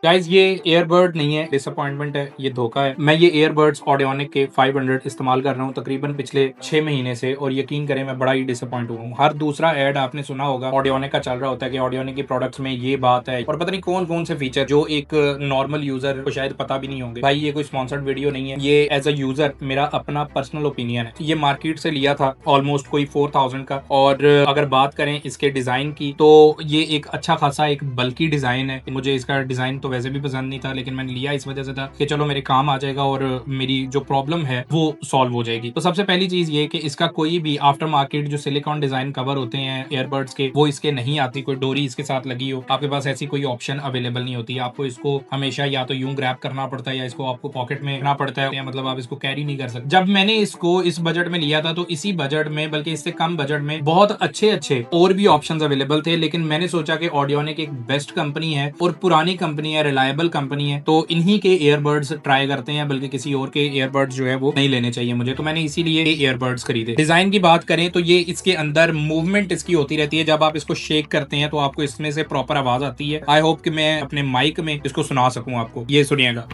Guys ये earbud नहीं है, डिसअपॉइंटमेंट है, ये धोखा है। मैं ये एयरबर्ड्स ऑडियोनिक के 500 इस्तेमाल कर रहा हूँ तकरीबन पिछले 6 महीने से, और यकीन करें मैं बड़ा ही डिसअपॉइंट हुआ हूँ। हर दूसरा ऐड आपने सुना होगा ऑडियोनिक का चल रहा होता है कि ऑडियोनिक के प्रोडक्ट्स में ये बात है, और पता नहीं कौन कौन से फीचर जो एक नॉर्मल यूजर को शायद पता भी नहीं होंगे। भाई ये कोई स्पॉन्सर्ड वीडियो नहीं है, ये एज अ यूजर मेरा अपना पर्सनल ओपिनियन है। ये मार्केट से लिया था ऑलमोस्ट कोई 4000 का, और अगर बात करें इसके डिजाइन की तो ये एक अच्छा खासा एक बल्कि डिजाइन है। मुझे इसका डिजाइन तो वैसे भी पसंद नहीं था, लेकिन मैंने लिया इस वजह से था कि चलो मेरे काम आ जाएगा और मेरी जो प्रॉब्लम है वो सॉल्व हो जाएगी। तो सबसे पहली चीज ये कि इसका कोई भी आफ्टर मार्केट जो सिलिकॉन डिजाइन कवर होते हैं एयरबड्स के, वो इसके नहीं आती, कोई डोरी इसके साथ लगी हो। आपके पास ऐसी कोई ऑप्शन अवेलेबल नहीं होती। आपको इसको हमेशा या तो यूं ग्रैब करना पड़ता है या इसको आपको पॉकेट में रखना पड़ता है, या मतलब आप इसको कैरी नहीं कर सकते। जब मैंने इसको इस बजट में लिया था तो इसी बजट में, बल्कि इससे कम बजट में, बहुत अच्छे अच्छे और भी ऑप्शंस अवेलेबल थे, लेकिन मैंने सोचा कि ऑडियोनिक एक बेस्ट कंपनी है और पुरानी कंपनी है, रिलायबल कंपनी है, तो इन्हीं के ईयरबड्स ट्राई करते हैं, बल्कि किसी और के ईयरबड्स जो है वो नहीं लेने चाहिए मुझे। तो मैंने इसीलिए ईयरबड्स खरीदे। डिजाइन की बात करें तो ये इसके अंदर मूवमेंट इसकी होती रहती है, जब आप इसको शेक करते हैं तो आपको इसमें से प्रॉपर आवाज आती है। आई होप कि मैं अपने माइक में इसको सुना सकूं आपको। ये सुनिएगा,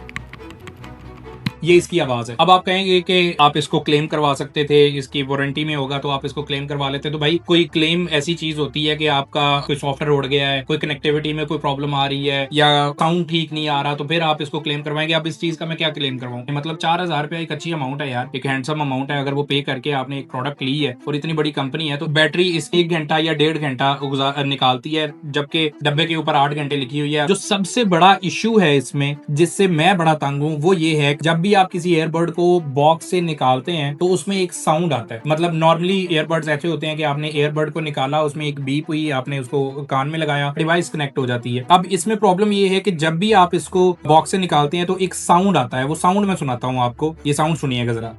ये इसकी आवाज है। अब आप कहेंगे कि आप इसको क्लेम करवा सकते थे, इसकी वारंटी में होगा तो आप इसको क्लेम करवा लेते। तो भाई कोई क्लेम ऐसी चीज होती है कि आपका कोई सॉफ्टवेयर उड़ गया है, कोई कनेक्टिविटी में कोई प्रॉब्लम आ रही है, या साउंड ठीक नहीं आ रहा, तो फिर आप इसको क्लेम करवाएंगे। अब इस चीज का मैं क्या क्लेम करवाऊं? मतलब 4000 रुपया एक अच्छी अमाउंट है यार, एक हैंडसम अमाउंट है। अगर वो पे करके आपने एक प्रोडक्ट ली है और इतनी बड़ी कंपनी है, तो बैटरी इस 1 घंटा या 1.5 घंटा निकालती है, जबकि डब्बे के ऊपर 8 घंटे लिखी हुई है। जो सबसे बड़ा इशू है इसमें, जिससे मैं बड़ा तंग हूं, वो ये है जब भी आप किसी एयरबड को बॉक्स से निकालते हैं तो उसमें एक साउंड आता है। मतलब नॉर्मली ईयरबड्स ऐसे होते हैं कि आपने ईयरबड को निकाला, उसमें एक बीप हुई, आपने उसको कान में लगाया, डिवाइस कनेक्ट हो जाती है। अब इसमें प्रॉब्लम ये है कि जब भी आप इसको बॉक्स से निकालते हैं तो एक साउंड आता है। वो साउंड मैं सुनाता हूँ आपको, ये साउंड सुनिएगा जरा।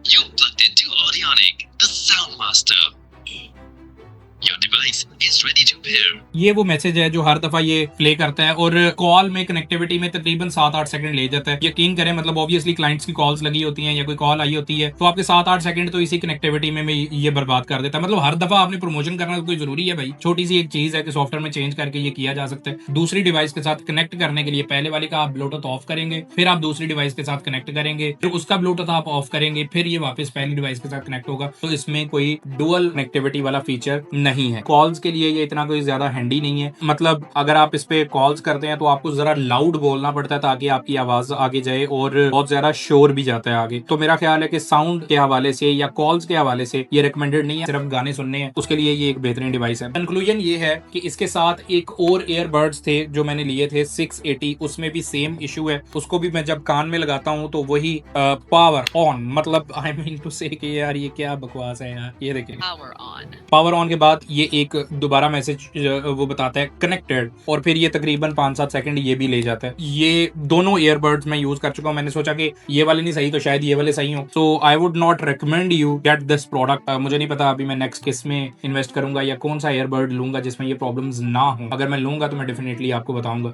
You're plugged into Audionic, the Soundmaster. Your device is ready to pair. ये वो मैसेज है जो हर दफा ये प्ले करता है, और कॉल में कनेक्टिविटी में तकरीबन 7-8 सेकंड ले जाता है। यकीन करें, मतलब ऑब्वियसली क्लाइंट्स की कॉल्स लगी होती हैं या कोई कॉल आई होती है, तो आपके 7-8 सेकंड तो इसी कनेक्टिविटी में ये बर्बाद कर देता है। मतलब हर दफा आपने प्रमोशन करना कोई जरूरी है भाई? छोटी सी एक चीज है कि सॉफ्टवेयर में चेंज करके ये किया जा सकता है। दूसरी डिवाइस के साथ कनेक्ट करने के लिए पहले वाले का आप ब्लूटूथ ऑफ करेंगे, फिर आप दूसरी डिवाइस के साथ कनेक्ट करेंगे, फिर उसका ब्लूटूथ आप ऑफ करेंगे, फिर ये वापस पहली डिवाइस के साथ कनेक्ट होगा। तो इसमें कोई डुअल कनेक्टिविटी वाला फीचर नहीं है। कॉल्स के लिए ये इतना कोई ज्यादा हैंडी नहीं है। मतलब अगर आप इस पे कॉल्स करते हैं तो आपको जरा लाउड बोलना पड़ता है ताकि आपकी आवाज आगे जाए, और बहुत ज्यादा शोर भी जाता है आगे। तो मेरा ख्याल है कि साउंड के हवाले से या कॉल्स के हवाले से ये रिकमेंडेड नहीं है। सिर्फ गाने सुनने हैं उसके लिए ये एक बेहतरीन डिवाइस है। कंक्लूजन ये है कि इसके साथ एक और ईयरबड्स थे जो मैंने लिए थे 680, उसमें भी सेम इशू है। उसको भी मैं जब कान में लगाता हूँ तो वही पावर ऑन, मतलब आई मीन टू से कि यार ये क्या बकवास है यार। ये देखिए, पावर ऑन के बाद ये एक दोबारा मैसेज वो बताता है कनेक्टेड, और फिर ये तकरीबन 5-7 सेकंड ये भी ले जाता है। ये दोनों ईयरबड्स मैं यूज कर चुका हूँ। मैंने सोचा कि ये वाले नहीं सही तो शायद ये वाले सही हो। So I would not recommend you get this product. मुझे नहीं पता अभी मैं नेक्स्ट किस में इन्वेस्ट करूंगा या कौन सा ईयरबड लूंगा जिसमें ये प्रॉब्लम्स ना हो। अगर मैं लूंगा तो मैं डेफिनेटली आपको बताऊंगा।